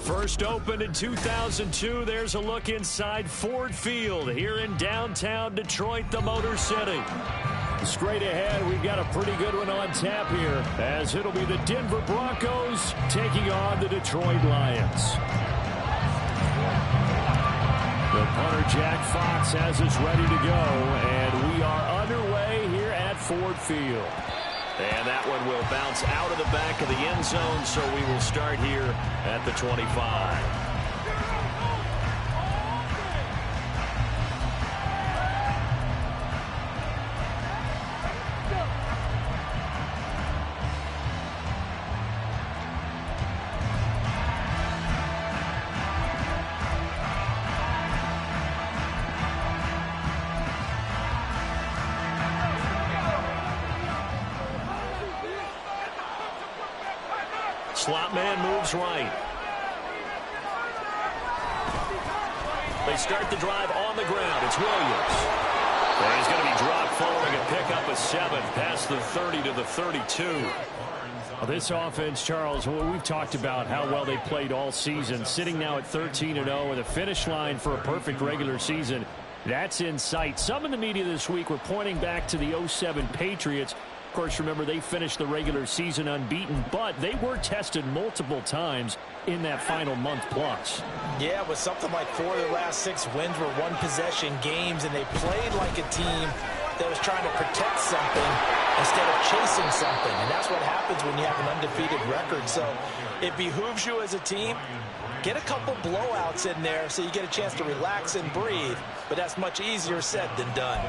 First opened in 2002, there's a look inside Ford Field here in downtown Detroit, the Motor City. Straight ahead, we've got a pretty good one on tap here, as it'll be the Denver Broncos taking on the Detroit Lions. The punter, Jack Fox, has us ready to go, and we are underway here at Ford Field. And that one will bounce out of the back of the end zone, so we will start here at the 25. Slot man moves right. They start the drive on the ground. It's Williams. And he's going to be dropped following a pickup of 7 past the 30 to the 32. Well, this offense, Charles, we've talked about how well they played all season, sitting now at 13-0 with a finish line for a perfect regular season. That's in sight. Some in the media this week were pointing back to the 07 Patriots. Of course, remember, they finished the regular season unbeaten, but they were tested multiple times in that final month plus. Yeah, with something like 4 of the last 6 wins were one-possession games, and they played like a team that was trying to protect something instead of chasing something. And that's what happens when you have an undefeated record. So it behooves you as a team, get a couple blowouts in there so you get a chance to relax and breathe. But that's much easier said than done.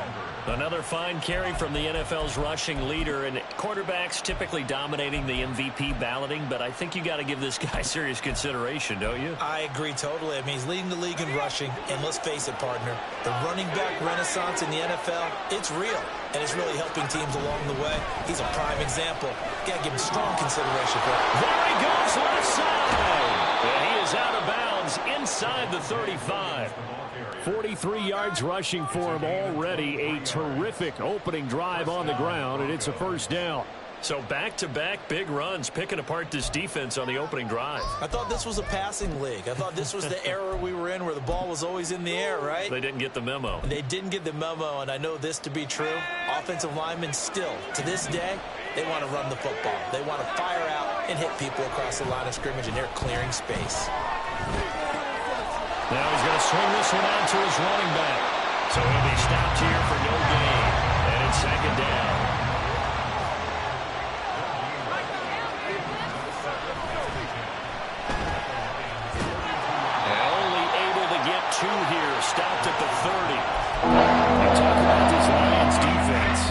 Another fine carry from the NFL's rushing leader, and quarterbacks typically dominating the MVP balloting, but I think you got to give this guy serious consideration, don't you? I agree totally. I mean, he's leading the league in rushing, and let's face it, partner, the running back renaissance in the NFL, it's real, and it's really helping teams along the way. He's a prime example. Got to give him strong consideration for it. There he goes, left side. And he is out of bounds inside the 35. 43 yards rushing for him already. A terrific opening drive on the ground, and it's a first down. So back-to-back big runs, picking apart this defense on the opening drive. I thought this was a passing league. I thought this was the era we were in where the ball was always in the air, right? They didn't get the memo. They didn't get the memo, and I know this to be true. Offensive linemen still, to this day, they want to run the football. They want to fire out and hit people across the line of scrimmage, and they're clearing space. Now he's going to swing this one out to his running back. So he'll be stopped here for no gain. And it's second down. And only able to get 2 here. Stopped at the 30. You talk about this Lions defense.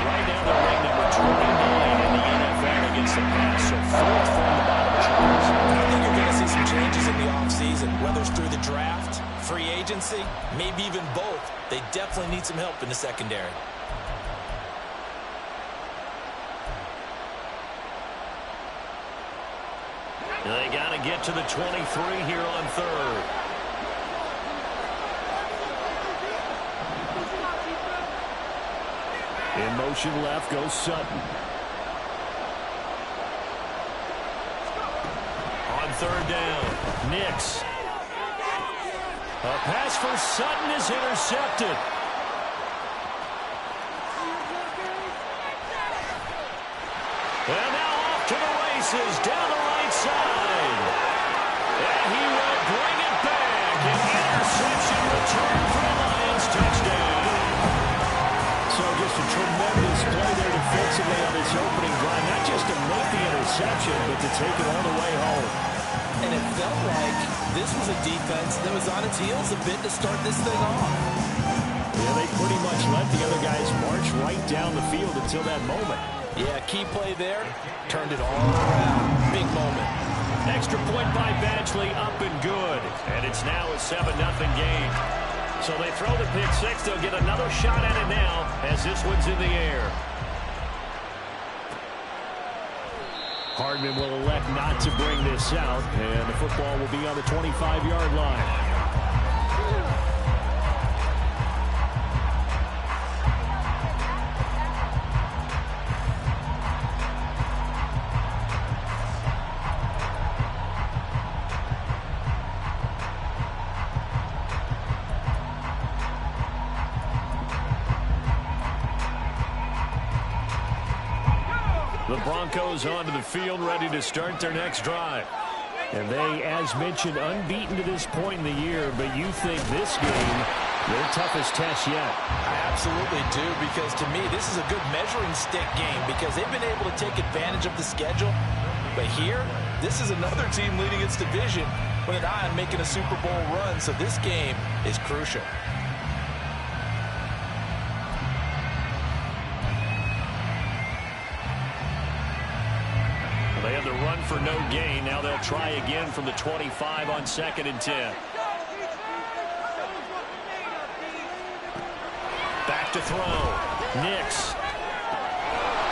Right now they're ranked number 29 in the NFL against the pass. So 4th from the bottom charts. I think you're going to see some changes in the offseason, whether it's through the draft, free agency, maybe even both. They definitely need some help in the secondary. They got to get to the 23 here on 3rd. In motion left goes Sutton. On 3rd down, Nix. A pass for Sutton is intercepted. And now off to the races down the right side. And he will bring it back. An interception return for the Lions. Touchdown. So just a tremendous play there defensively on this opening drive. Not just to make the interception, but to take it all the way home. And it felt like this was a defense that was on its heels a bit to start this thing off. Yeah, they pretty much let the other guys march right down the field until that moment. Yeah, key play there. Turned it all around. Big moment. Extra point by Badgley, up and good. And it's now a 7-0 game. So they throw the pick 6. They'll get another shot at it now as this one's in the air. Hardman will elect not to bring this out, and the football will be on the 25-yard line. the Broncos onto the field, ready to start their next drive. And they, as mentioned, unbeaten to this point in the year, but you think this game their toughest test yet? I absolutely do, because to me, this is a good measuring stick game because they've been able to take advantage of the schedule. But here, this is another team leading its division with an eye on making a Super Bowl run, so this game is crucial. They had the run for no gain. Now they'll try again from the 25 on 2nd and 10. Back to throw. Nix.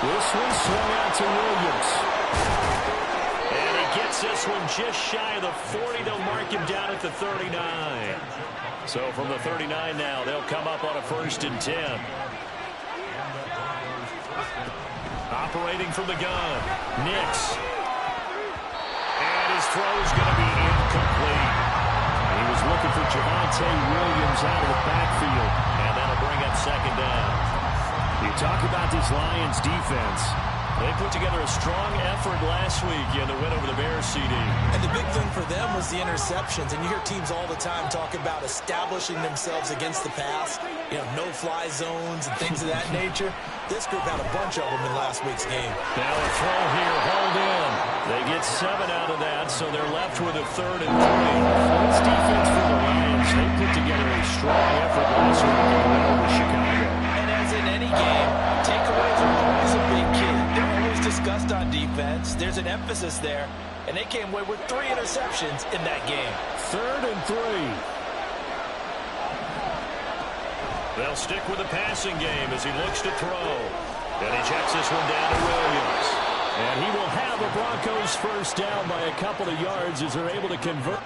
This one swung out to Williams. And he gets this one just shy of the 40. They'll mark him down at the 39. So from the 39 now, they'll come up on a 1st and 10. Operating from the gun. Nix. And his throw is going to be incomplete. He was looking for Javonte Williams out of the backfield. And that'll bring up 2nd down. You talk about this Lions defense. They put together a strong effort last week in the win over the Bears, CD. And the big thing for them was the interceptions. And you hear teams all the time talk about establishing themselves against the pass. You know, no-fly zones and things of that nature. This group had a bunch of them in last week's game. Now a throw here, hold in. They get 7 out of that, so they're left with a 3rd and 3. This defense for the Lions, they put together a strong effort last week in the win over Chicago. And as in any game, takeaways are always a big key. They're always discussed on defense. There's an emphasis there. And they came away with 3 interceptions in that game. 3rd and 3. They'll stick with the passing game as he looks to throw. And he checks this one down to Williams. And he will have the Broncos first down by a couple of yards as they're able to convert.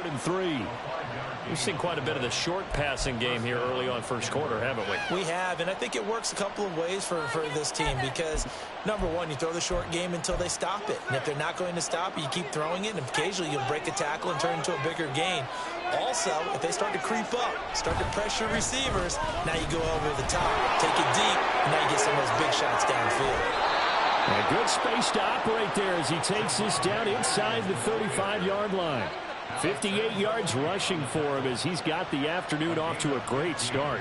And 3. We've seen quite a bit of the short passing game here early on first quarter, haven't we? We have, and I think it works a couple of ways for this team because, number one, you throw the short game until they stop it. And if they're not going to stop it, you keep throwing it, and occasionally you'll break a tackle and turn into a bigger gain. Also, if they start to creep up, start to pressure receivers, now you go over the top, take it deep, and now you get some of those big shots downfield. A good space to operate there as he takes this down inside the 35-yard line. 58 yards rushing for him as he's got the afternoon off to a great start.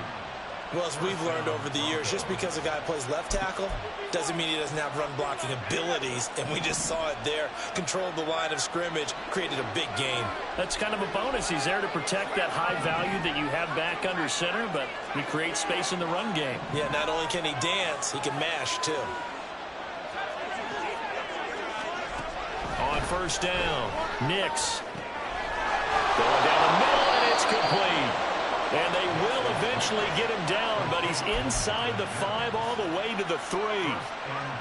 Well, as we've learned over the years, just because a guy plays left tackle doesn't mean he doesn't have run blocking abilities, and we just saw it there. Controlled the line of scrimmage, created a big gain. That's kind of a bonus. He's there to protect that high value that you have back under center, but he creates space in the run game. Yeah, not only can he dance, he can mash, too. On 1st down, Nix. Going down the middle, and it's complete. And they will eventually get him down, but he's inside the 5 all the way to the 3.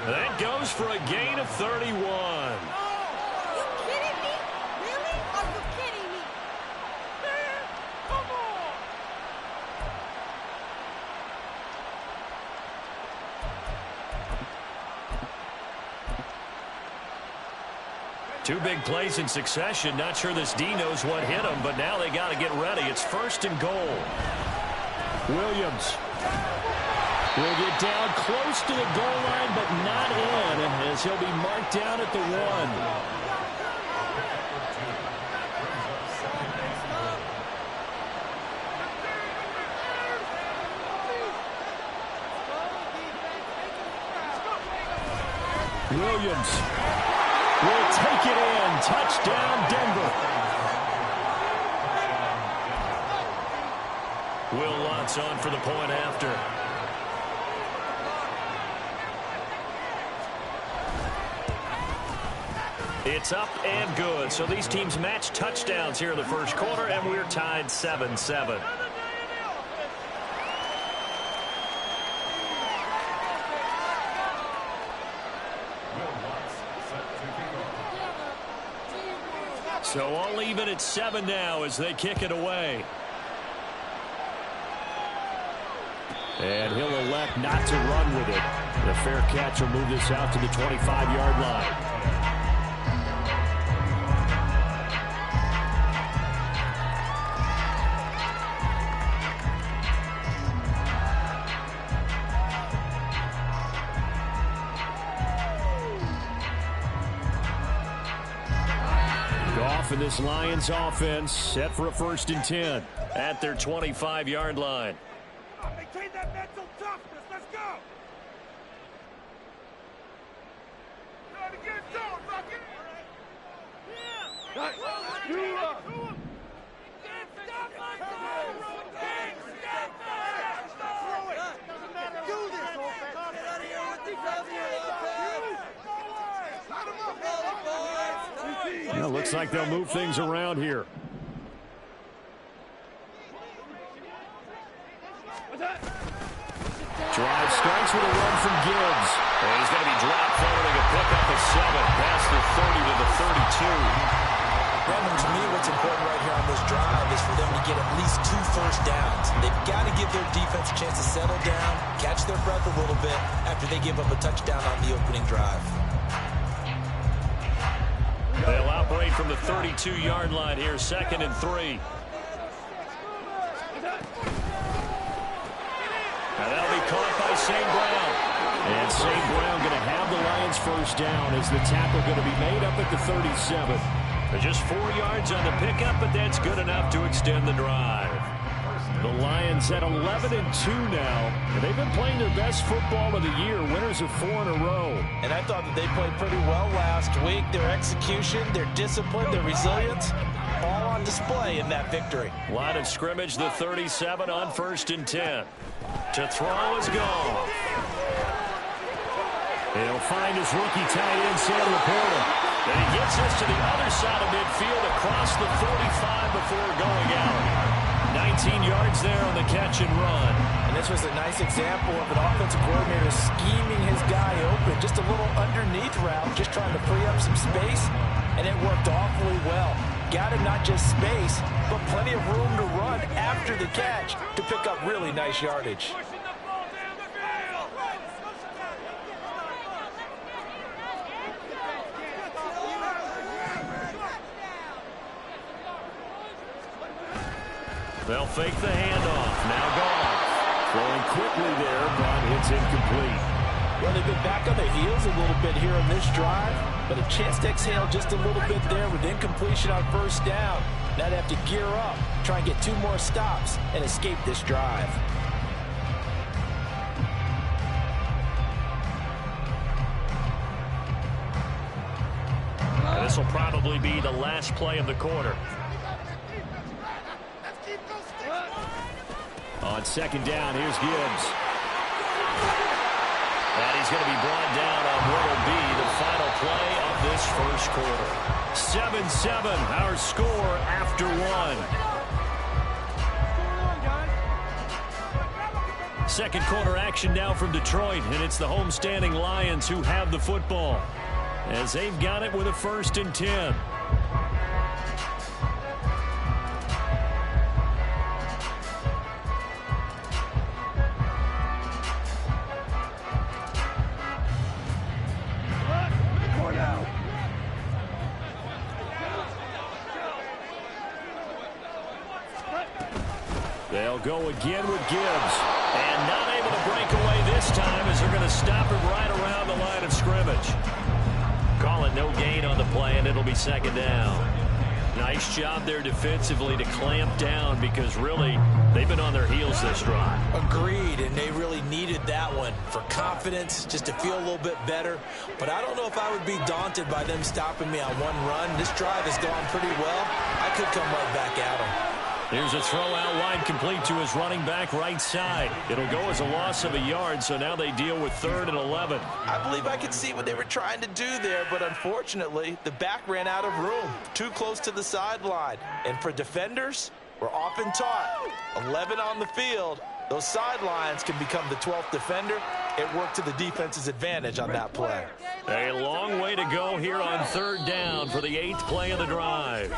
That goes for a gain of 31. Are you kidding me? Really? Are you kidding me? Man, come on! 2 big plays in succession. Not sure this D knows what hit him, but now they got to get ready. It's 1st and goal. Williams will get down close to the goal line, but not in, as he'll be marked down at the 1. Williams will take it in. Touchdown, Denver. Will Lutz on for the point after. It's up and good. So these teams match touchdowns here in the first quarter, and we're tied 7-7. So all even at 7 now as they kick it away. And he'll elect not to run with it. The fair catch will move this out to the 25-yard line. Goff and this Lions offense set for a 1st and 10 at their 25-yard line. Maintain that mental toughness. Let's go. Try to get going, Rocket. Yeah, looks like they'll move things around here. Drive starts with a run from Gibbs. And he's going to be dropped following a pickup of 7 past the 30 to the 32. Brandon, to me, what's important right here on this drive is for them to get at least 2 first downs. They've got to give their defense a chance to settle down, catch their breath a little bit after they give up a touchdown on the opening drive. They'll operate from the 32-yard line here, 2nd and 3. Now that'll be caught by St. Brown. And St. Brown going to have the Lions first down as the tackle going to be made up at the 37. Just 4 yards on the pickup, but that's good enough to extend the drive. The Lions at 11-2 now, and they've been playing their best football of the year. Winners of 4 in a row. And I thought that they played pretty well last week. Their execution, their discipline, their resilience, all on display in that victory. Line of scrimmage, the 37 on 1st and 10. To throw is gone. He'll find his rookie tight end, Sam Laporta. And he gets us to the other side of midfield across the 45 before going out. 19 yards there on the catch and run. And this was a nice example of an offensive coordinator scheming his guy open. Just a little underneath route, just trying to free up some space, and it worked awfully well. Got him not just space, but plenty of room to run after the catch to pick up really nice yardage. They'll fake the handoff. Now Goff. Throwing quickly there, but it's incomplete. Well, they've been back on their heels a little bit here on this drive, but a chance to exhale just a little bit there with incompletion on 1st down. Now they have to gear up, try and get 2 more stops, and escape this drive. This will probably be the last play of the quarter. On 2nd down, here's Gibbs. And he's going to be brought down on what will be the final play of this 1st quarter. 7-7, our score after 1. 2nd quarter action now from Detroit, and it's the homestanding Lions who have the football as they've got it with a 1st and 10. They'll go again with Gibbs. And not able to break away this time as they're going to stop him right around the line of scrimmage. Call it no gain on the play, and it'll be 2nd down. Nice job there defensively to clamp down because really they've been on their heels this drive. Agreed, and they really needed that one for confidence, just to feel a little bit better. But I don't know if I would be daunted by them stopping me on one run. This drive has gone pretty well. I could come right back at them. Here's a throw out wide, complete to his running back right side. It'll go as a loss of a yard, so now they deal with 3rd and 11. I believe I could see what they were trying to do there, but unfortunately, the back ran out of room, too close to the sideline. And for defenders, we're often taught, 11 on the field, those sidelines can become the 12th defender it worked to the defense's advantage on that play. A long way to go here on third down for the 8th play of the drive.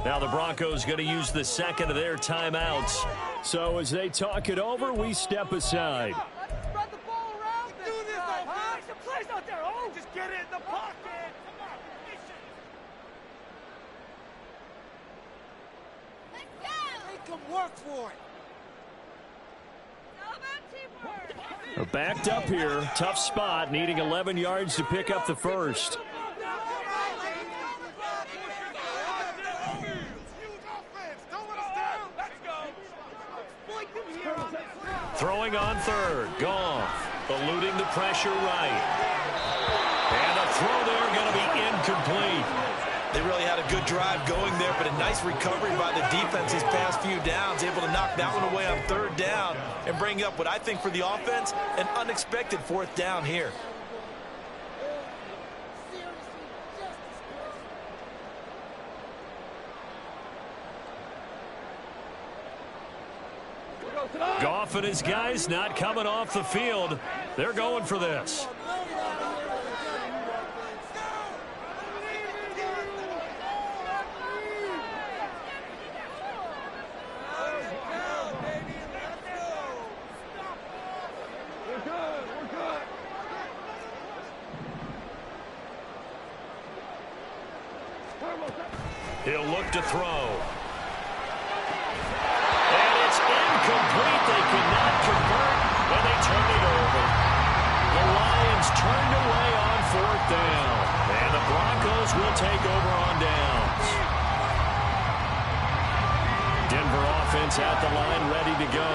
Now the Broncos going to use the second of their timeouts. So as they talk it over, we step aside. Spread the ball around. Do this, huh? Make some plays out there. Oh, just get it in the pocket. Come on, make them work for it. They're backed up here. Tough spot, needing 11 yards to pick up the first. Throwing on third. Goff eluding the pressure right. And a throw there going to be incomplete. They really had a good drive going there, but a nice recovery by the defense these past few downs, able to knock that one away on third down and bring up what I think for the offense, an unexpected 4th down here. Goff and his guys not coming off the field. They're going for this. He'll look to throw. And it's incomplete. They could not convert, and they turn it over. The Lions turned away on 4th down, and the Broncos will take over on downs. Denver offense at the line, ready to go.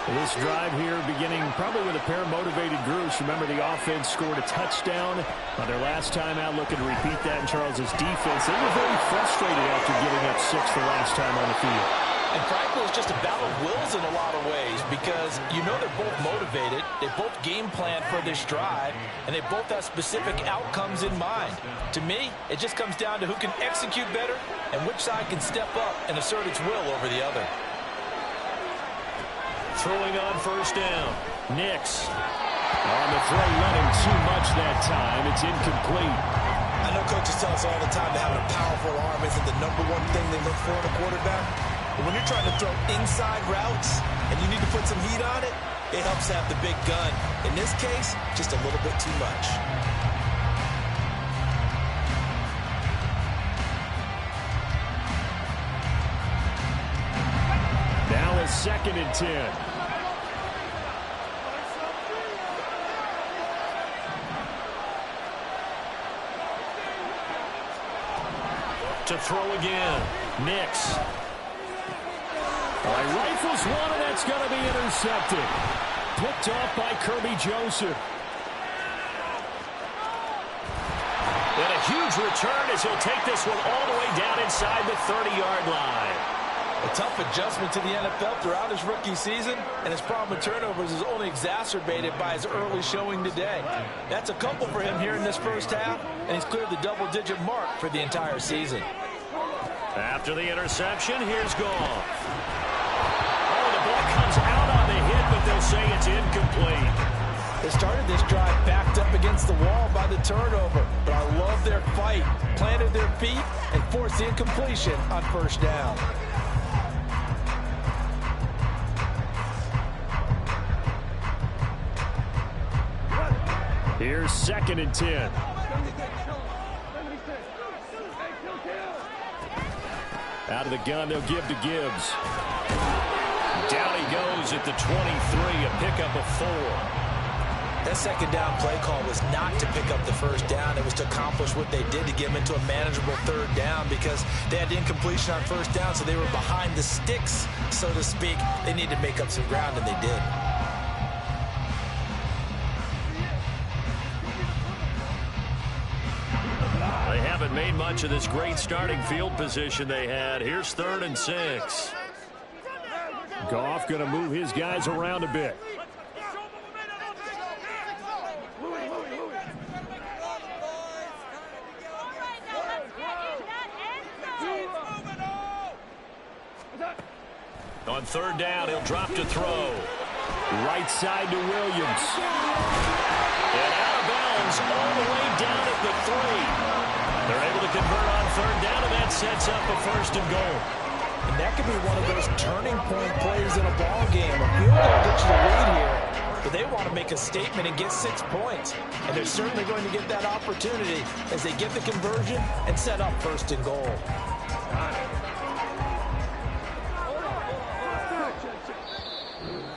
This drive here beginning probably with a pair of motivated groups. Remember, the offense scored a touchdown on their last time out, looking to repeat that in Charles's defense. They were very frustrated after giving up 6 the last time on the field. And frankly, it's just a battle of wills in a lot of ways because you know they're both motivated, they both game plan for this drive, and they both have specific outcomes in mind. To me, it just comes down to who can execute better and which side can step up and assert its will over the other. Throwing on first down. Nix. On the throw, let him too much that time. It's incomplete. I know coaches tell us all the time that having a powerful arm isn't the #1 thing they look for in a quarterback. But when you're trying to throw inside routes and you need to put some heat on it, it helps have the big gun. In this case, just a little bit too much. Now a 2nd and 10. To throw again. Nix. Rifles one, and that's going to be intercepted. Picked off by Kirby Joseph. And a huge return as he'll take this one all the way down inside the 30-yard line. A tough adjustment to the NFL throughout his rookie season, and his problem with turnovers is only exacerbated by his early showing today. That's a couple for him here in this first half, and he's cleared the double-digit mark for the entire season. After the interception, here's Goff. Oh, the ball comes out on the hit, but they'll say it's incomplete. They started this drive backed up against the wall by the turnover, but I love their fight, planted their feet, and forced the incompletion on first down. Here's 2nd and 10. Out of the gun, they'll give to Gibbs. Down he goes at the 23, a pickup of 4. That second down play call was not to pick up the first down. It was to accomplish what they did to get them into a manageable third down because they had incompletion on first down, so they were behind the sticks, so to speak. They needed to make up some ground, and they did. They haven't made much of this great starting field position they had. Here's 3rd and 6. Goff going to move his guys around a bit. On 3rd down, he'll drop to throw. Right side to Williams. And out of bounds all the way down at the 3. They're able to convert on third down, and that sets up a first and goal. And that could be one of those turning point plays in a ball game. A field goal gets you the lead here, but they want to make a statement and get 6 points. And they're certainly going to get that opportunity as they get the conversion and set up first and goal.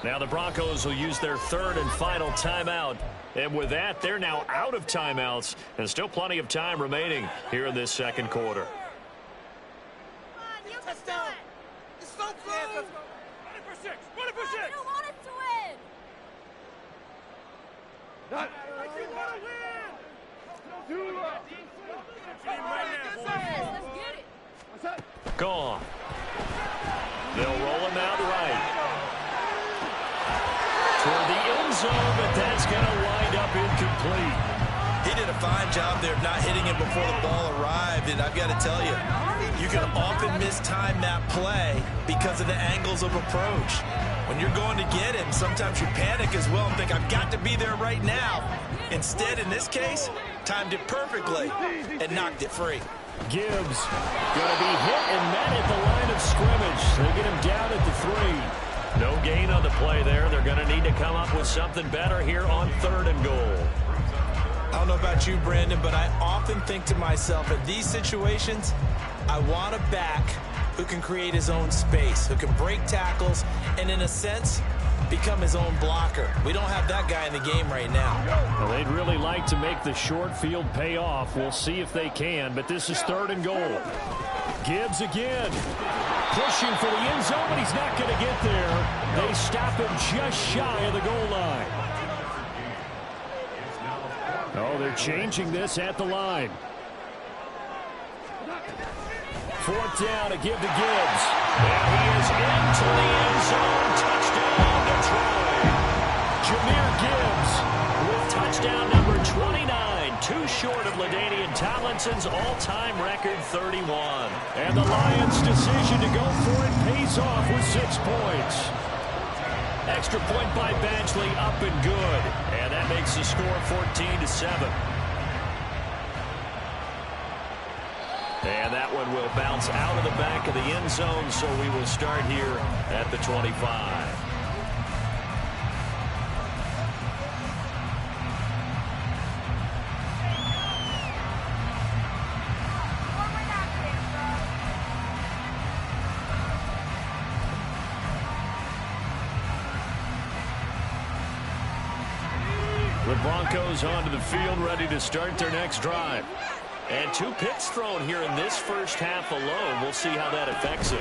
Now the Broncos will use their third and final timeout. And with that, they're now out of timeouts. And still plenty of time remaining here in this second quarter. Gone. They'll roll him out right. Toward the end zone, but that's going to wind up incomplete. He did a fine job there of not hitting him before the ball arrived, and I've got to tell you, you can often mistime that play because of the angles of approach. When you're going to get him, sometimes you panic as well and think, I've got to be there right now. Instead, in this case, timed it perfectly and knocked it free. Gibbs going to be hit and met at the line of scrimmage. They get him down at the 3. No gain on the play there. They're going to need to come up with something better here on third and goal. I don't know about you, Brandon, but I often think to myself, in these situations, I want a back who can create his own space, who can break tackles, and in a sense, become his own blocker. We don't have that guy in the game right now. Well, they'd really like to make the short field pay off. We'll see if they can, but this is third and goal. Gibbs again. Pushing for the end zone, but he's not going to get there. They stop him just shy of the goal line. Oh, they're changing this at the line. Fourth down to give to Gibbs. And he is into the end zone. Touchdown, Detroit. Jahmyr Gibbs with touchdown number 29. Too short of LaDainian Tomlinson's all-time record 31. And the Lions' decision to go for it pays off with 6 points. Extra point by Badgley, up and good. And that makes the score 14-7. And that one will bounce out of the back of the end zone, so we will start here at the 25. The Broncos onto the field, ready to start their next drive. And 2 picks thrown here in this first half alone. We'll see how that affects him.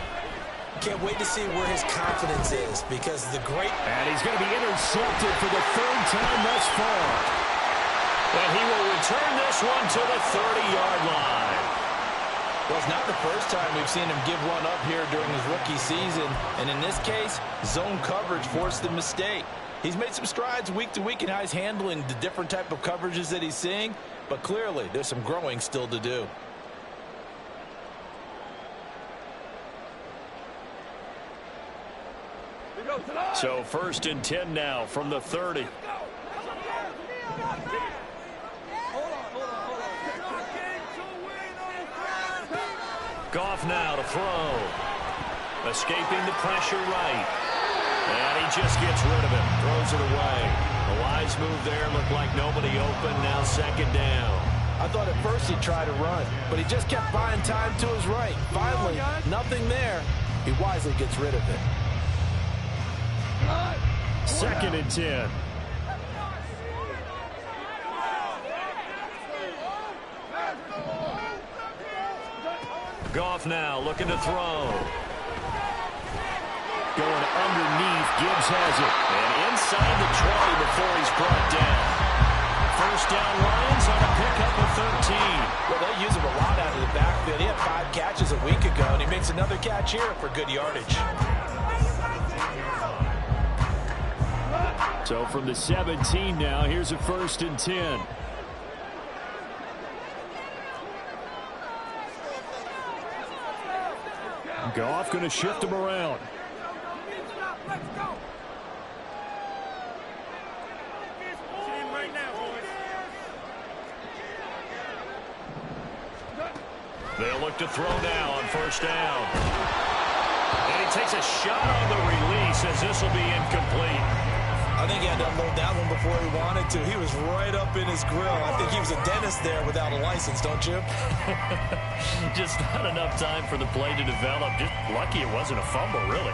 Can't wait to see where his confidence is, because the great... And he's going to be intercepted for the 3rd time thus far. And he will return this one to the 30-yard line. Well, it's not the first time we've seen him give one up here during his rookie season. And in this case, zone coverage forced the mistake. He's made some strides week to week in how he's handling the different type of coverages that he's seeing. But clearly, there's some growing still to do. So 1st and 10 now from the 30. Goff now to throw. Escaping the pressure right. And he just gets rid of it. Throws it away. A wise move there. Looked like nobody open. Now 2nd down. I thought at first he'd try to run, but he just kept buying time to his right. Finally, nothing there. He wisely gets rid of it. 2nd and 10. Goff now looking to throw. Going underneath. Gibbs has it. And inside the 20 before he's brought down. 1st down Lions on a pickup of 13. Well, they use him a lot out of the backfield. He had 5 catches a week ago, and he makes another catch here for good yardage. So from the 17 now, here's a 1st and 10. Goff going to shift him around. They'll look to throw now on first down. And he takes a shot on the release as this will be incomplete. I think he had to unload that one before he wanted to. He was right up in his grill. I think he was a dentist there without a license, don't you? Just not enough time for the play to develop. Just lucky it wasn't a fumble, really.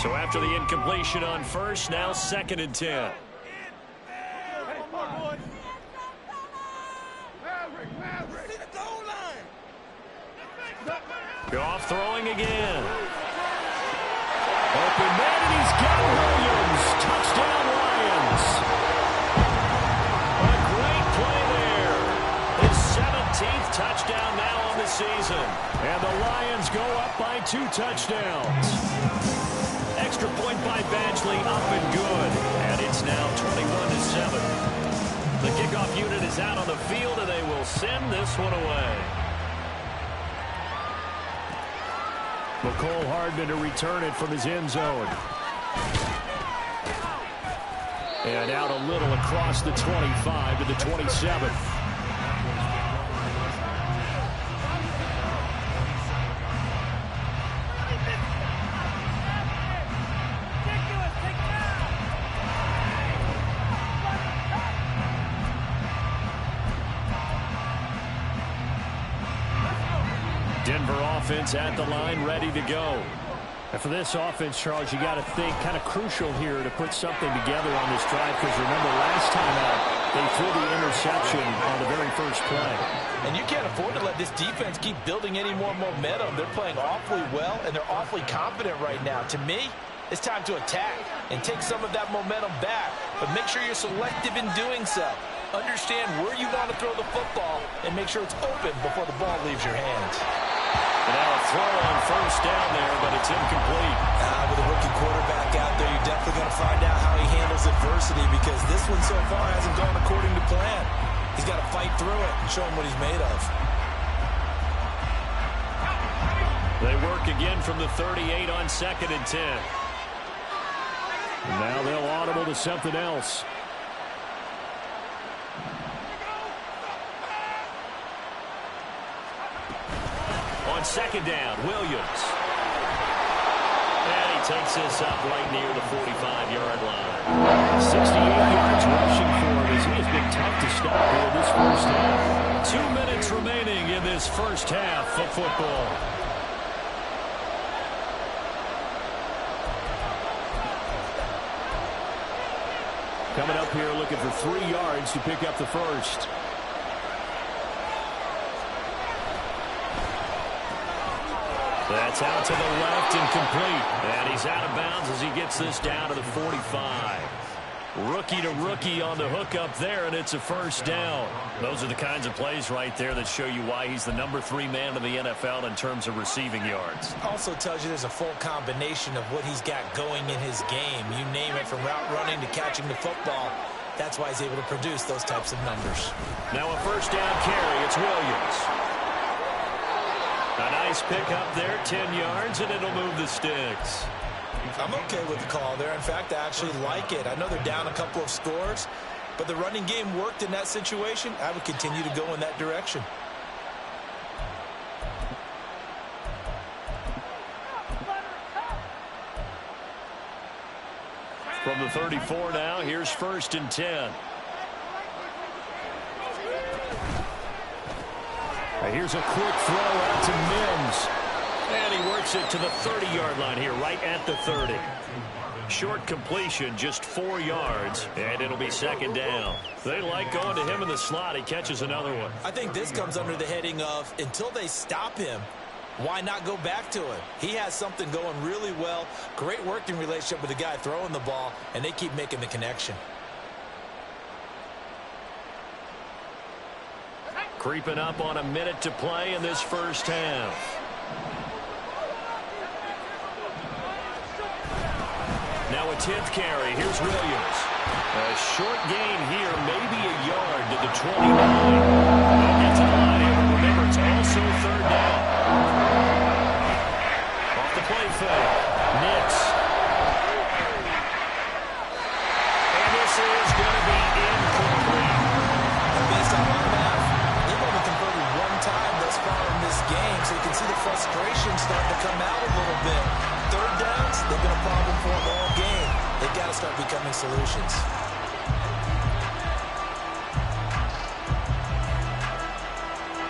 So after the incompletion on first, now 2nd and 10. Off throwing again. Open man, and he's got Williams. Touchdown, Lions. A great play there. His 17th touchdown now on the season. And the Lions go up by 2 touchdowns. Extra point by Badgley, up and good. And it's now 21-7. The kickoff unit is out on the field, and they will send this one away. McCole Hardman to return it from his end zone. And out a little across the 25 to the 27. Denver offense at the line, ready to go. And for this offense, Charles, you got to think kind of crucial here to put something together on this drive, because remember last time out, they threw the interception on the very first play. And you can't afford to let this defense keep building any more momentum. They're playing awfully well, and they're awfully confident right now. To me, it's time to attack and take some of that momentum back, but make sure you're selective in doing so. Understand where you want to throw the football and make sure it's open before the ball leaves your hands. And now a throw on first down there, but it's incomplete. With a rookie quarterback out there, you're definitely going to find out how he handles adversity, because this one so far hasn't gone according to plan. He's got to fight through it and show him what he's made of. They work again from the 38 on 2nd and 10. And now they'll audible to something else. On 2nd down, Williams. And he takes this up right near the 45-yard line. 68 yards rushing for him, as he has been tough to stop here this first half. 2 minutes remaining in this first half of football. Coming up here looking for 3 yards to pick up the first. That's out to the left and complete. And he's out of bounds as he gets this down to the 45. Rookie to rookie on the hook up there, and it's a first down. Those are the kinds of plays right there that show you why he's the number 3 man in the NFL in terms of receiving yards. Also tells you there's a full combination of what he's got going in his game. You name it, from route running to catching the football. That's why he's able to produce those types of numbers. Now a first down carry. It's Williams. A nice pick up there, 10 yards, and it'll move the sticks. I'm okay with the call there. In fact, I actually like it. I know they're down a couple of scores, but the running game worked in that situation. I would continue to go in that direction. From the 34 now, here's 1st and 10. Here's a quick throw out to Mims. And he works it to the 30-yard line here, right at the 30. Short completion, just 4 yards, and it'll be 2nd down. They like going to him in the slot. He catches another one. I think this comes under the heading of, until they stop him, why not go back to him? He has something going really well. Great working relationship with the guy throwing the ball, and they keep making the connection. Creeping up on a minute to play in this first half. Now a 10th carry. Here's Williams. A short gain here, maybe a yard to the 29. They'll get to the line here, but remember, it's also 3rd down. Off the play fake. Nix. They've been a problem for them all game. They've got to start becoming solutions.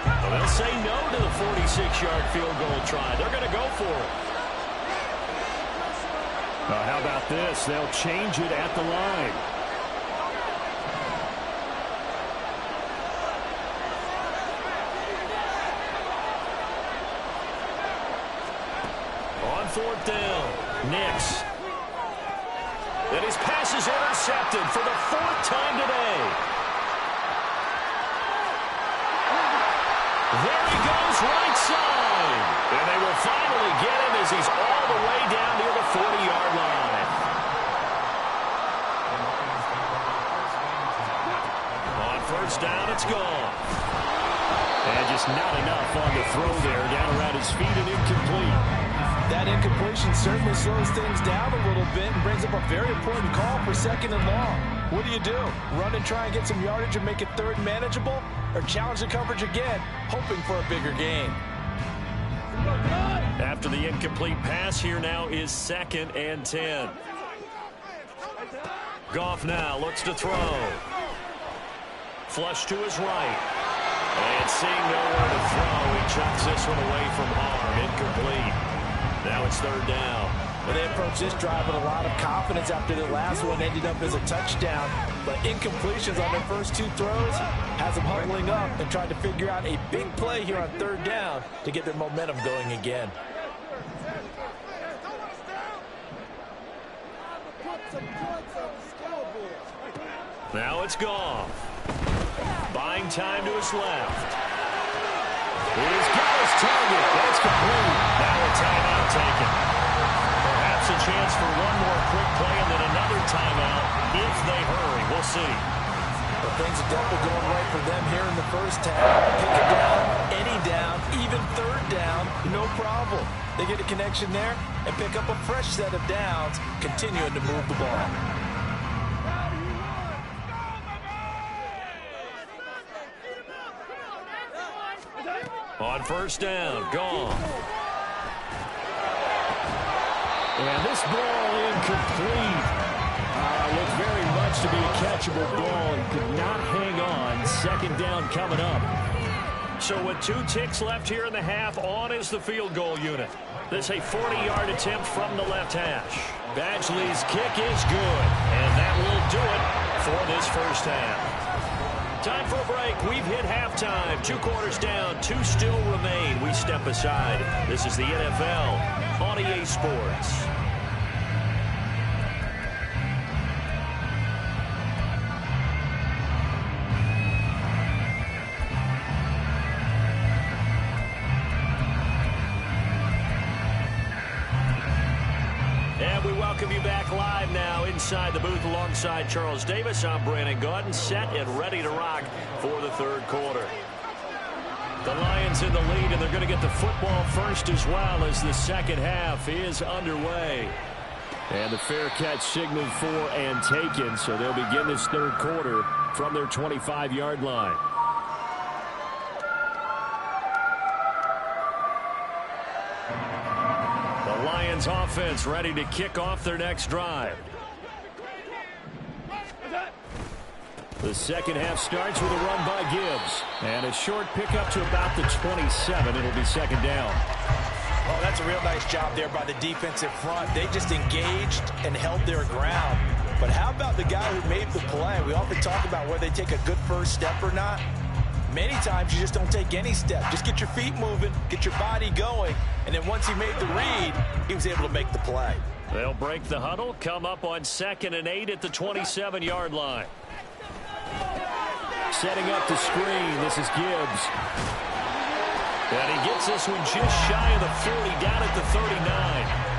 Well, they'll say no to the 46-yard field goal try. They're going to go for it. How about this? They'll change it at the line. On fourth down, Nix. And his pass is intercepted for the fourth time today. There he goes, right side. And they will finally get him as he's all the way down near the 40-yard line. On first down, it's gone. And just not enough on the throw there. Down around his feet and incomplete. That incompletion certainly slows things down a little bit and brings up a very important call for second and long. What do? Run and try and get some yardage and make it third manageable? Or challenge the coverage again, hoping for a bigger gain? After the incomplete pass, here now is 2nd and 10. Goff now looks to throw. Flush to his right. And seeing nowhere to throw, he chucks this one away from harm. Incomplete. Now it's third down. Well, they approached this drive with a lot of confidence after the last one ended up as a touchdown. But incompletions on their first two throws has them huddling up and trying to figure out a big play here on third down to get their momentum going again. Now it's Goff. Buying time to his left. He's got his target. That's complete. Now a timeout taken. Perhaps a chance for one more quick play and then another timeout if they hurry. We'll see. Well, things are definitely going right for them here in the first half. Pick it down, any down, even third down, no problem. They get a connection there and pick up a fresh set of downs, continuing to move the ball. On first down, gone. And this ball incomplete. Looked very much to be a catchable ball and could not hang on. Second down coming up. So with 2 ticks left here in the half, on is the field goal unit. This a 40-yard attempt from the left hash. Badgley's kick is good, and that will do it for this first half. Time for a break. We've hit halftime. 2 quarters down. 2 still remain. We step aside. This is the NFL on EA Sports. And we welcome you back live now inside the booth alongside Charles Davis. I'm Brandon Gaudin, set and ready to rock for the third quarter. The Lions in the lead, and they're going to get the football first as well as the second half is underway. And the fair catch signaled for and taken, so they'll begin this third quarter from their 25-yard line. The Lions offense ready to kick off their next drive. The second half starts with a run by Gibbs. And a short pickup to about the 27. It'll be second down. Oh, that's a real nice job there by the defensive front. They just engaged and held their ground. But how about the guy who made the play? We often talk about whether they take a good first step or not. Many times you just don't take any step. Just get your feet moving, get your body going, and then once he made the read, he was able to make the play. They'll break the huddle, come up on 2nd and 8 at the 27-yard line. Setting up the screen, this is Gibbs. And he gets this one just shy of the 40, down at the 39.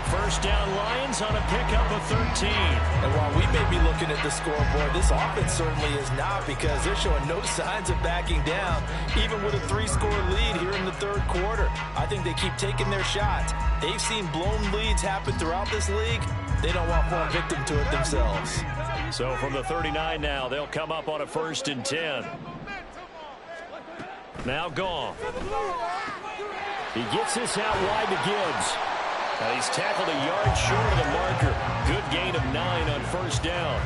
First down Lions on a pickup of 13. And while we may be looking at the scoreboard, this offense certainly is not, because they're showing no signs of backing down, even with a 3-score lead here in the third quarter. I think they keep taking their shots. They've seen blown leads happen throughout this league. They don't want to fall victim to it themselves. So from the 39 now, they'll come up on a 1st and 10. Now Goff. He gets this out wide to Gibbs. Now he's tackled a yard short of the marker. Good gain of 9 on first down.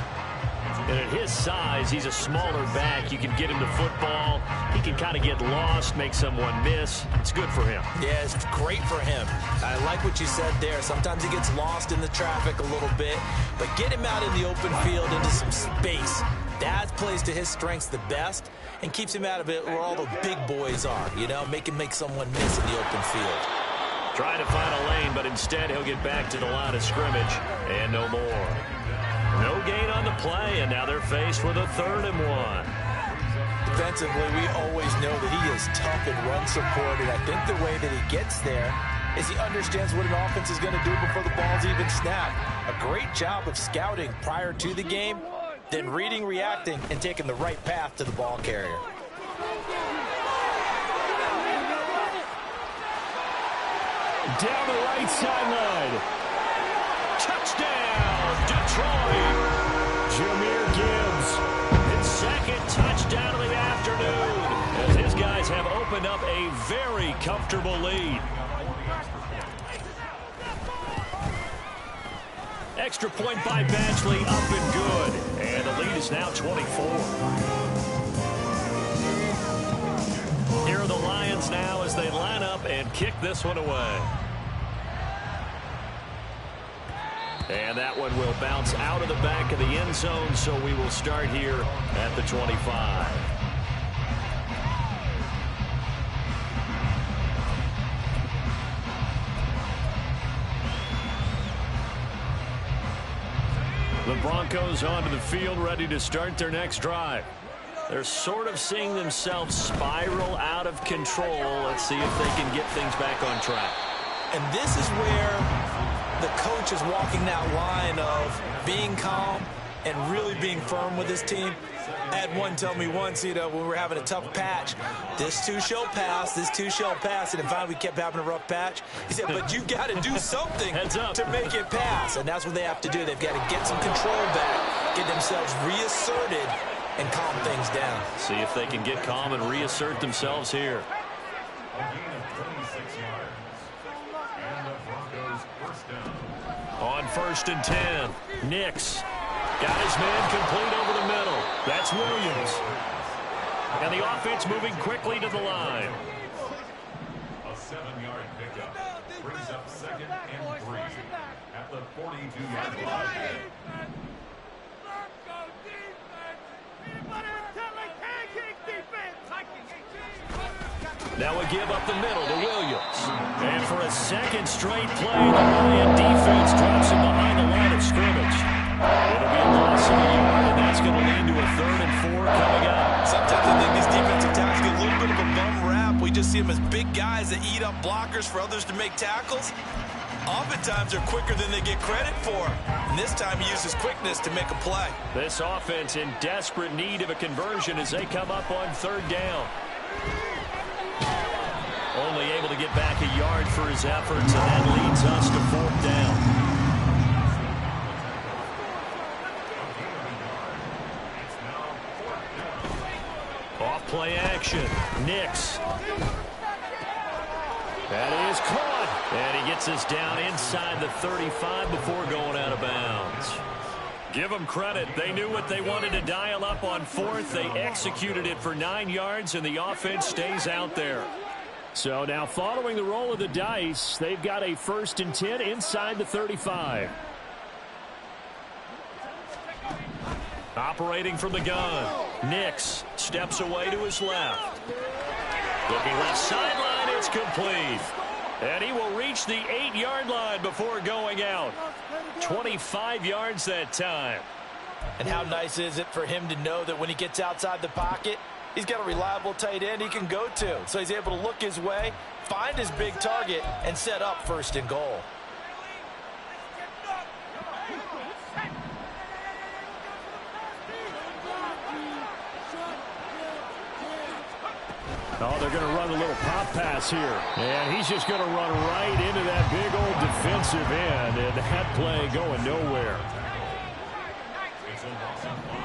And at his size, he's a smaller back. You can get him to football. He can kind of get lost, make someone miss. It's good for him. Yeah, it's great for him. I like what you said there. Sometimes he gets lost in the traffic a little bit, but get him out in the open field into some space. That plays to his strengths the best and keeps him out of it where all the big boys are, you know, make someone miss in the open field. Trying to find a lane, but instead he'll get back to the line of scrimmage and no more. No gain on the play, and now they're faced with a 3rd and 1. Defensively, we always know that he is tough and run support, and I think the way that he gets there is he understands what an offense is going to do before the ball's even snapped. A great job of scouting prior to the game, then reading, reacting, and taking the right path to the ball carrier. Down the right sideline. Touchdown, Detroit. Jahmyr Gibbs, his 2nd touchdown of the afternoon, as his guys have opened up a very comfortable lead. Extra point by Badgley, up and good. And the lead is now 24. Here are the Lions now as they line up and kick this one away. And that one will bounce out of the back of the end zone, so we will start here at the 25. The Broncos onto the field, ready to start their next drive. They're sort of seeing themselves spiral out of control. Let's see if they can get things back on track. And this is where the coach is walking that line of being calm and really being firm with his team. I had one tell me once, you know, when we were having a tough patch, this too shall pass, this too shall pass. And finally we kept having a rough patch. He said, but you got to do something to make it pass. And that's what they have to do. They've got to get some control back, get themselves reasserted, and calm things down. See if they can get calm and reassert themselves here. On 1st and 10, Nix got his man complete over the middle. That's Williams. And the offense moving quickly to the line. A 7-yard pickup brings up 2nd and 3 at the 42-yard line. Now we give up the middle to Williams. And for a 2nd straight play, the Lion defense drops him behind the line of scrimmage. It'll be a loss of a yard, and that's going to lead to a 3rd and 4 coming up. Sometimes I think these defensive tackles get a little bit of a bum rap. We just see them as big guys that eat up blockers for others to make tackles. Oftentimes they're quicker than they get credit for. And this time he uses quickness to make a play. This offense in desperate need of a conversion as they come up on 3rd down. Only able to get back a yard for his efforts, and that leads us to 4th down. Off play action. Nix. That is caught. And he gets us down inside the 35 before going out of bounds. Give them credit. They knew what they wanted to dial up on 4th. They executed it for 9 yards, and the offense stays out there. So now following the roll of the dice, they've got a 1st and 10 inside the 35. Operating from the gun. Nix steps away to his left. Looking left sideline, it's complete. And he will reach the 8-yard line before going out. 25 yards that time. And how nice is it for him to know that when he gets outside the pocket, he's got a reliable tight end he can go to. So he's able to look his way, find his big target, and set up 1st and goal. Oh, they're going to run a little pop pass here. And he's just going to run right into that big old defensive end. And that play going nowhere. It's a loss of 5.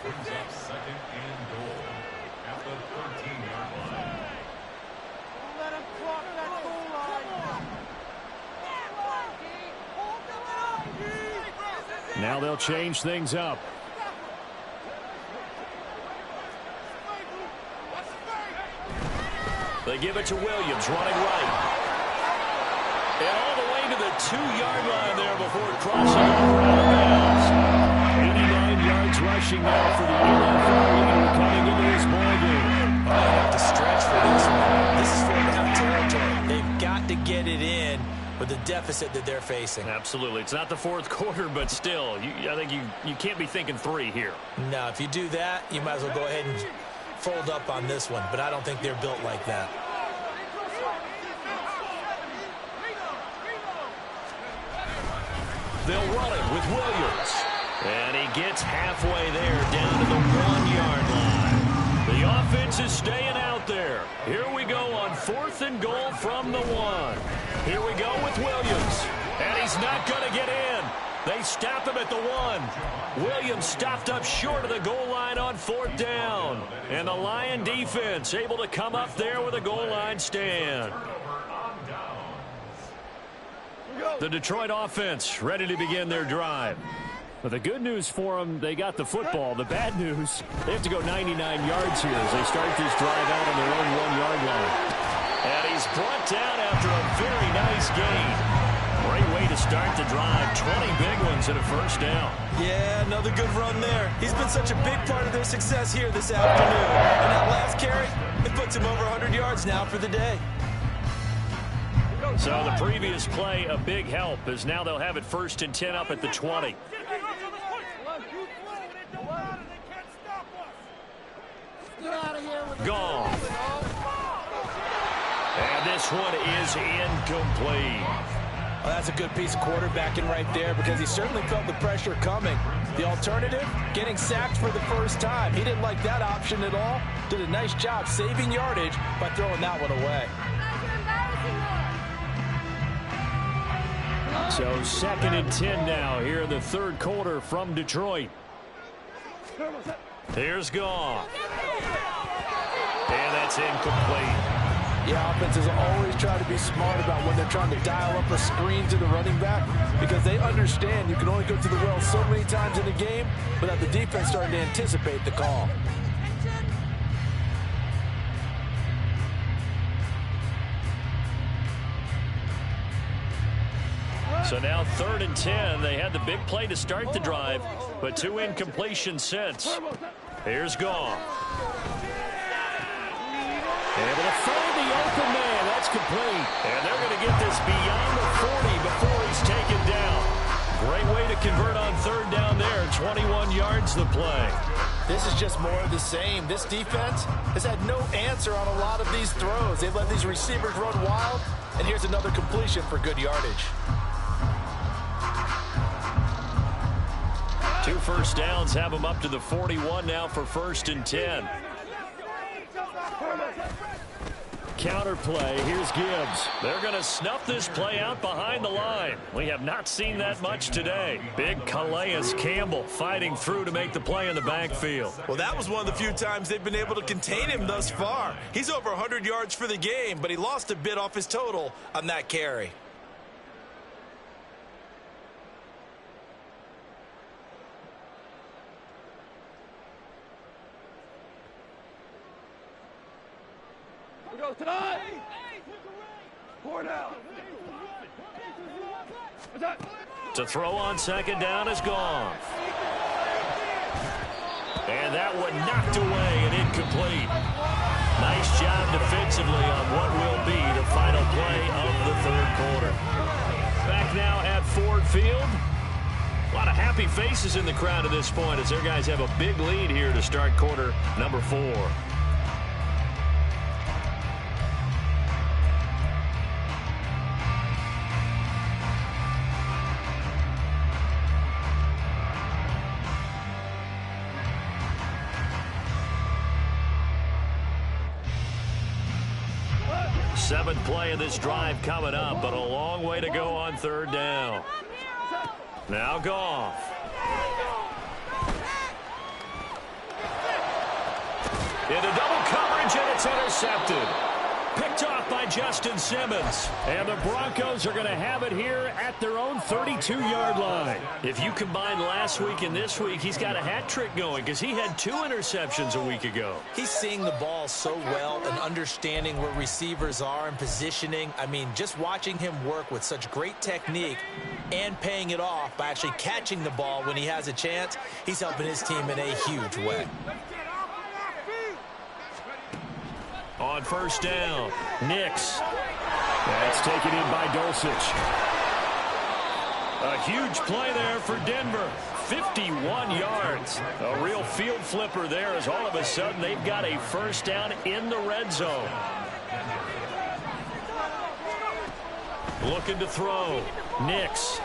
Brings up 2nd and goal at the 13-yard line. Let him clock that goal line. Now they'll change things up. They give it to Williams, running right. And all the way to the 2-yard line there before crossing over out of bounds. 89 yards rushing now for the NFL leader coming into this ball game. I have to stretch for this one. This is fourth down territory. They've got to get it in with the deficit that they're facing. Absolutely. It's not the fourth quarter, but still, I think you can't be thinking 3 here. No, if you do that, you might as well go ahead and fold up on this one, but I don't think they're built like that. They'll run it with Williams. And he gets halfway there, down to the 1-yard line. The offense is staying out there. Here we go on 4th and goal from the 1. Here we go with Williams. And he's not going to get in. They stop him at the 1. Williams stopped up short of the goal line on 4th down. And the Lion defense able to come up there with a goal line stand. The Detroit offense ready to begin their drive. But the good news for them, they got the football. The bad news, they have to go 99 yards here as they start this drive out on their own 1-yard line. And he's brought down after a very nice gain. Great way to start the drive. 20 big ones and a first down. Yeah, another good run there. He's been such a big part of their success here this afternoon. And that last carry, it puts him over 100 yards now for the day. So the previous play, a big help, as now they'll have it 1st and 10 up at the 20. Gone. And this one is incomplete. Well, that's a good piece of quarterbacking right there because he certainly felt the pressure coming. The alternative, getting sacked for the first time. He didn't like that option at all. Did a nice job saving yardage by throwing that one away. So 2nd and 10 now here in the 3rd quarter from Detroit. Here's Goff. And that's incomplete. Yeah, offenses always try to be smart about when they're trying to dial up a screen to the running back because they understand you can only go to the well so many times in a game without the defense starting to anticipate the call. So now 3rd and 10. They had the big play to start the drive, but 2 incompletions since. Here's Goff. Able to find the open man. That's complete. And they're going to get this beyond the 40 before he's taken down. Great way to convert on 3rd down there. 21 yards the play. This is just more of the same. This defense has had no answer on a lot of these throws. They've let these receivers run wild, and here's another completion for good yardage. 2 first downs have them up to the 41 now for 1st and 10. Counter play. Here's Gibbs. They're going to snuff this play out behind the line. We have not seen that much today. Big Calais Campbell fighting through to make the play in the backfield. Well, that was one of the few times they've been able to contain him thus far. He's over 100 yards for the game, but he lost a bit off his total on that carry. To throw on 2nd down is Goff. And that one knocked away and incomplete. Nice job defensively on what will be the final play of the 3rd quarter. Back now at Ford Field. A lot of happy faces in the crowd at this point as their guys have a big lead here to start quarter number 4. Seventh play of this drive coming up, but a long way to go on 3rd down. Now Goff. Into double coverage, and it's intercepted. Picked off by Justin Simmons. And the Broncos are going to have it here at their own 32-yard line. If you combine last week and this week, he's got a hat trick going because he had 2 interceptions a week ago. He's seeing the ball so well and understanding where receivers are and positioning. I mean, just watching him work with such great technique and paying it off by actually catching the ball when he has a chance, he's helping his team in a huge way. On first down, Nix. That's taken in by Dulcich. A huge play there for Denver. 51 yards. A real field flipper there as all of a sudden they've got a first down in the red zone. Looking to throw. Nix.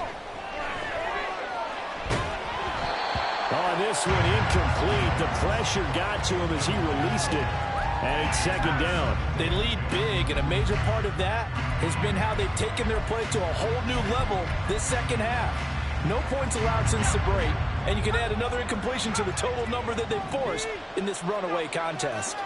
On this one, incomplete. The pressure got to him as he released it. And it's second down. They lead big, and a major part of that has been how they've taken their play to a whole new level this second half. No points allowed since the break, and you can add another incompletion to the total number that they've forced in this runaway contest.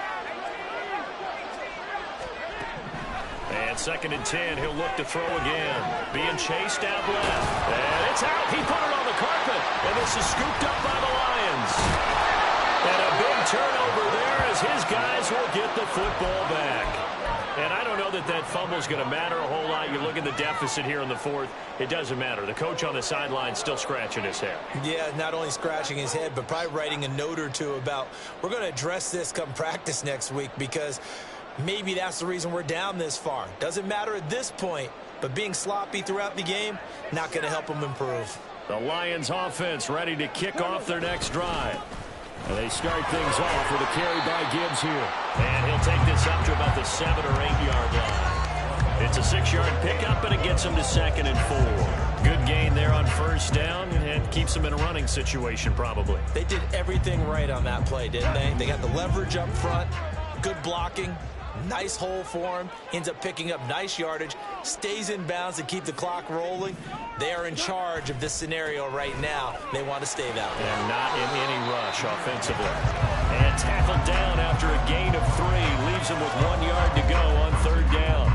And second and 10, he'll look to throw again. Being chased out left. And it's out. He put it on the carpet, and this is scooped up by the Lions. And a big turnover there as his guys will get the football back. And I don't know that that fumble is going to matter a whole lot. You look at the deficit here in the fourth. It doesn't matter. The coach on the sideline still scratching his head. Yeah, not only scratching his head, but probably writing a note or two about we're going to address this come practice next week because maybe that's the reason we're down this far. Doesn't matter at this point, but being sloppy throughout the game, not going to help them improve. The Lions offense ready to kick off their next drive. And they start things off with a carry by Gibbs here. And he'll take this up to about the 7 or 8 yard line. It's a 6-yard pickup, and it gets him to 2nd and 4. Good gain there on first down and keeps them in a running situation probably. They did everything right on that play, didn't they? They got the leverage up front, good blocking, nice hole for him, ends up picking up nice yardage, stays in bounds to keep the clock rolling. They are in charge of this scenario right now. They want to stay that way. And not in any rush offensively. And tackled down after a gain of 3. Leaves him with 1 yard to go on third down.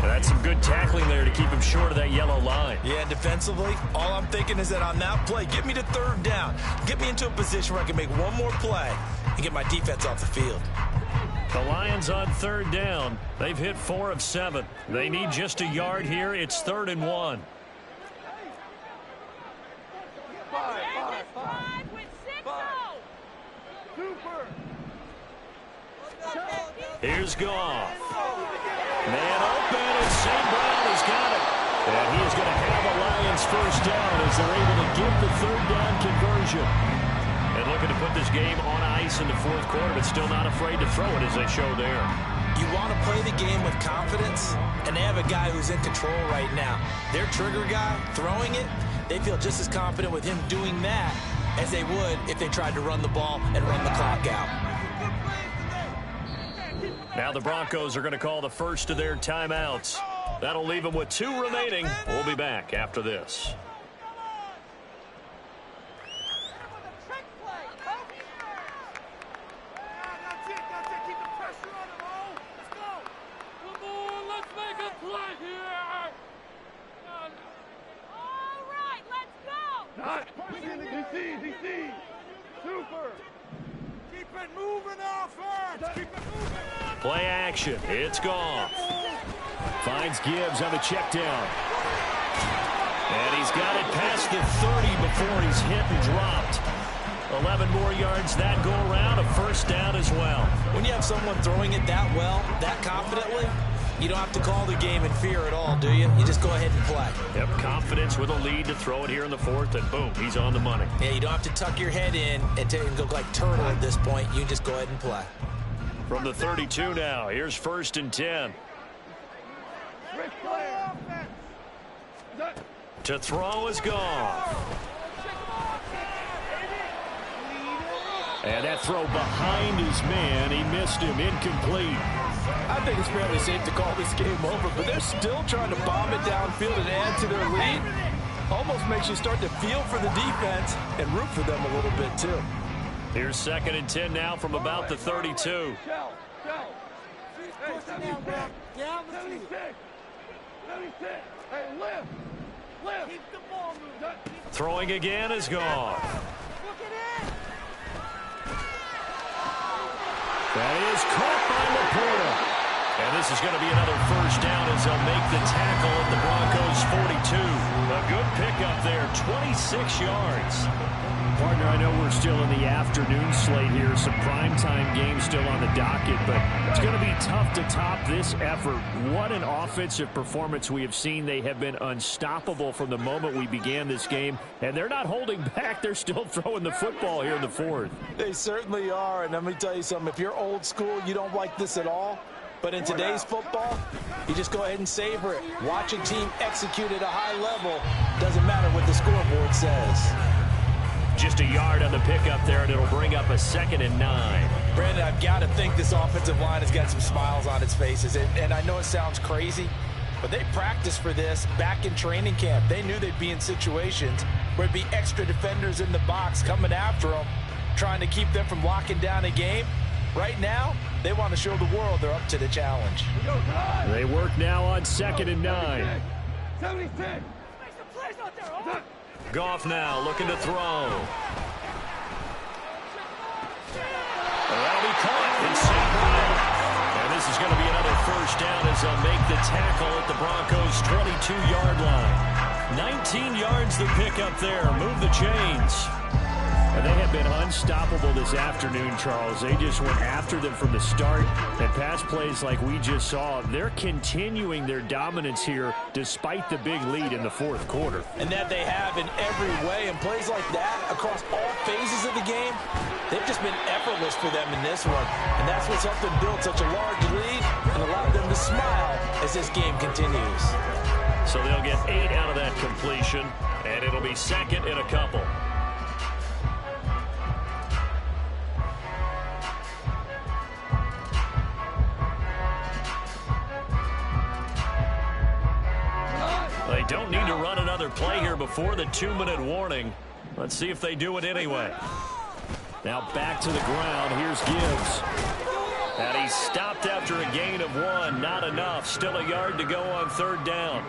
And that's some good tackling there to keep him short of that yellow line. Yeah, and defensively, all I'm thinking is that on that play, get me to third down. Get me into a position where I can make one more play and get my defense off the field. The Lions on third down. They've hit 4 of 7. They need just a yard here. It's 3rd and 1. Here's Goff. Man open, and St. Brown has got it. And he is going to have a Lions first down as they're able to get the third down conversion. And looking to put this game on ice in the fourth quarter, but still not afraid to throw it as they show there. You want to play the game with confidence, and they have a guy who's in control right now. Their trigger guy throwing it, they feel just as confident with him doing that as they would if they tried to run the ball and run the clock out. Now the Broncos are going to call the first of their timeouts. That'll leave them with 2 remaining. We'll be back after this. DC. Super. Keep it moving, offense. Keep it moving. Play action. It's Goff. Finds Gibbs on the check down. And he's got it past the 30 before he's hit and dropped. 11 more yards that go around. A first down as well. When you have someone throwing it that well, that confidently, you don't have to call the game in fear at all, do you? You just go ahead and play. Yep, confidence with a lead to throw it here in the fourth, and boom, he's on the money. Yeah, you don't have to tuck your head in and go like turtle at this point. You just go ahead and play. From the 32 now, here's 1st and 10. To throw is Goff. And that throw behind his man, he missed him, incomplete. I think it's fairly safe to call this game over, but they're still trying to bomb it downfield and add to their lead. Almost makes you start to feel for the defense and root for them a little bit, too. Here's 2nd and 10 now from about the 32. Yeah, I'm with you. 76. Hey, lift. Keep the ball moving. Throwing again is gone. Look at it. That is caught by Laporta. And this is going to be another first down as they'll make the tackle at the Broncos' 42. A good pickup there, 26 yards. Partner, I know we're still in the afternoon slate here. Some primetime games still on the docket, but it's going to be tough to top this effort. What an offensive performance we have seen. They have been unstoppable from the moment we began this game, and they're not holding back. They're still throwing the football here in the fourth. They certainly are, and let me tell you something. If you're old school, you don't like this at all. But in today's football, you just go ahead and savor it. Watch a team execute at a high level. Doesn't matter what the scoreboard says. Just a yard on the pickup there, and it'll bring up a 2nd and 9. Brandon, I've got to think this offensive line has got some smiles on its faces. And I know it sounds crazy, but they practiced for this back in training camp. They knew they'd be in situations where it'd be extra defenders in the box coming after them, trying to keep them from locking down a game. Right now, they want to show the world they're up to the challenge. They work now on 2nd and 9. 76. Make some plays out there, Goff now looking to throw. That'll be caught and set right. And this is going to be another first down as they'll make the tackle at the Broncos' 22-yard line. 19 yards to pick up there. Move the chains. And they have been unstoppable this afternoon, Charles. They just went after them from the start. And pass plays like we just saw, they're continuing their dominance here despite the big lead in the fourth quarter. And that they have in every way. And plays like that across all phases of the game, they've just been effortless for them in this one. And that's what's helped them build such a large lead and allowed them to smile as this game continues. So they'll get 8 out of that completion, and it'll be 2nd and a couple. They don't need to run another play here before the 2-minute warning. Let's see if they do it anyway. Now back to the ground. Here's Gibbs. And he's stopped after a gain of 1. Not enough. Still a yard to go on 3rd down.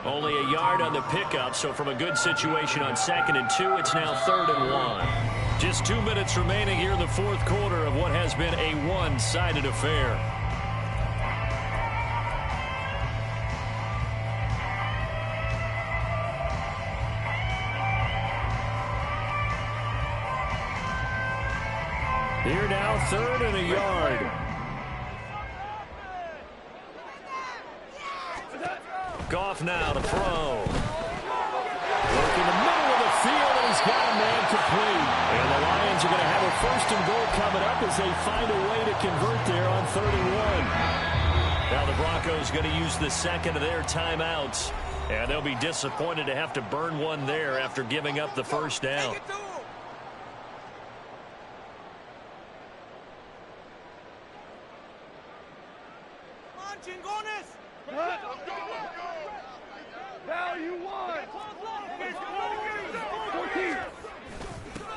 Only a yard on the pickup, so from a good situation on 2nd and 2, it's now 3rd and 1. Just 2 minutes remaining here in the fourth quarter of what has been a one-sided affair. Here now, 3rd and a yard. Goff now to throw. Work in the middle of the field, and he's got a man complete. And the Lions are going to have a 1st and goal coming up as they find a way to convert there on 3rd and 1. Now the Broncos going to use the 2nd of their timeouts. And they'll be disappointed to have to burn one there after giving up the 1st down.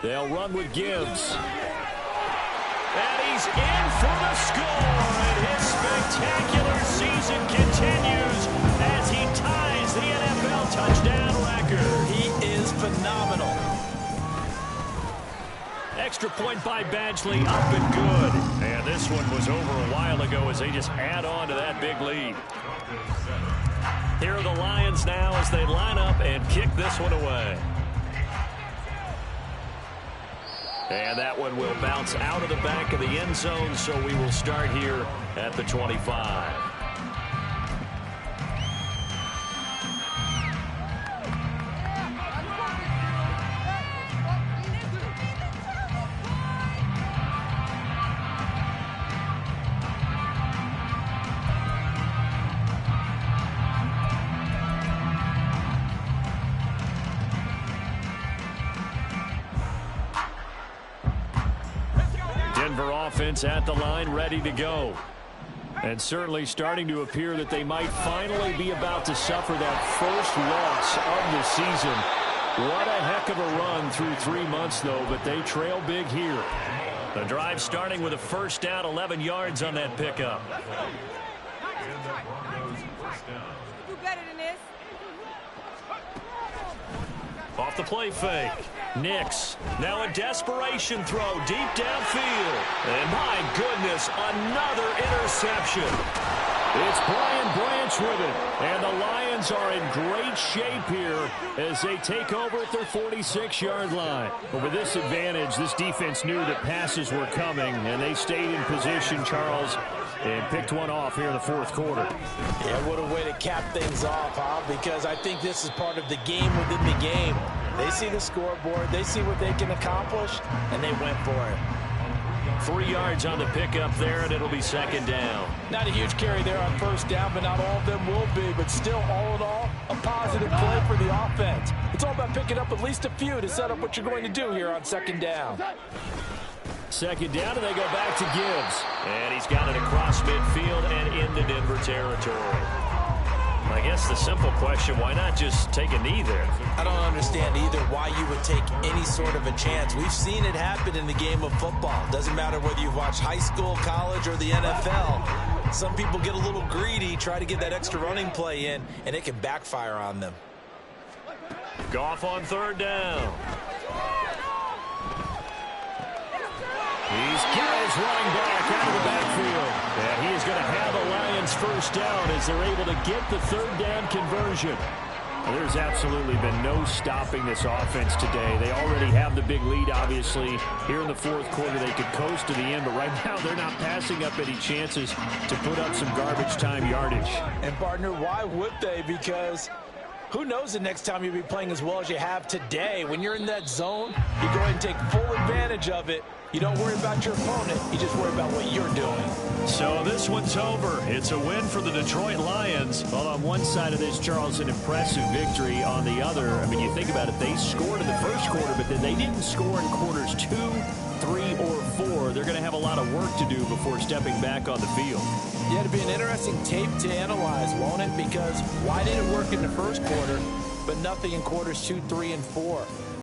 They'll run with Gibbs. And he's in for the score. And his spectacular season continues as he ties the NFL touchdown record. He is phenomenal. Extra point by Badgley, up and good. And this one was over a while ago as they just add on to that big lead. Here are the Lions now as they line up and kick this one away. And that one will bounce out of the back of the end zone, so we will start here at the 25. Denver offense at the line, ready to go. And certainly starting to appear that they might finally be about to suffer that first loss of the season. What a heck of a run through 3 months, though, but they trail big here. The drive starting with a 1st down, 11 yards on that pickup. And the Broncos first down. Do better than this. Off the play fake. Nix. Now a desperation throw deep downfield. And my goodness, another interception. It's Brian Branch with it. And the Lions are in great shape here as they take over at their 46-yard line. But with this advantage, this defense knew that passes were coming, and they stayed in position, Charles, and picked one off here in the fourth quarter. Yeah, what a way to cap things off, huh? Because I think this is part of the game within the game. They see the scoreboard, they see what they can accomplish, and they went for it. 3 yards on the pickup there, and it'll be second down. Not a huge carry there on first down, but not all of them will be. But still, all in all, a positive play for the offense. It's all about picking up at least a few to set up what you're going to do here on second down. Second down, and they go back to Gibbs. And he's got it across midfield and into Denver territory. I guess the simple question, why not just take a knee there? I don't understand either why you would take any sort of a chance. We've seen it happen in the game of football. Doesn't matter whether you've watched high school, college, or the NFL. Some people get a little greedy, try to get that extra running play in, and it can backfire on them. Goff on third down. He's got his running back out of the backfield. And he is going to have a Lions first down as they're able to get the third down conversion. Well, there's absolutely been no stopping this offense today. They already have the big lead, obviously. Here in the fourth quarter, they could coast to the end, but right now they're not passing up any chances to put up some garbage time yardage. And, partner, why would they? Because who knows the next time you'll be playing as well as you have today. When you're in that zone, you go ahead and take full advantage of it. You don't worry about your opponent. You just worry about what you're doing. So this one's over. It's a win for the Detroit Lions. Well, on one side of this, Charles, an impressive victory. On the other, I mean, you think about it, they scored in the first quarter, but then they didn't score in quarters 2, 3, or 4. They're going to have a lot of work to do before stepping back on the field. Yeah, it'll be an interesting tape to analyze, won't it? Because why did it work in the first quarter, but nothing in quarters 2, 3, and 4?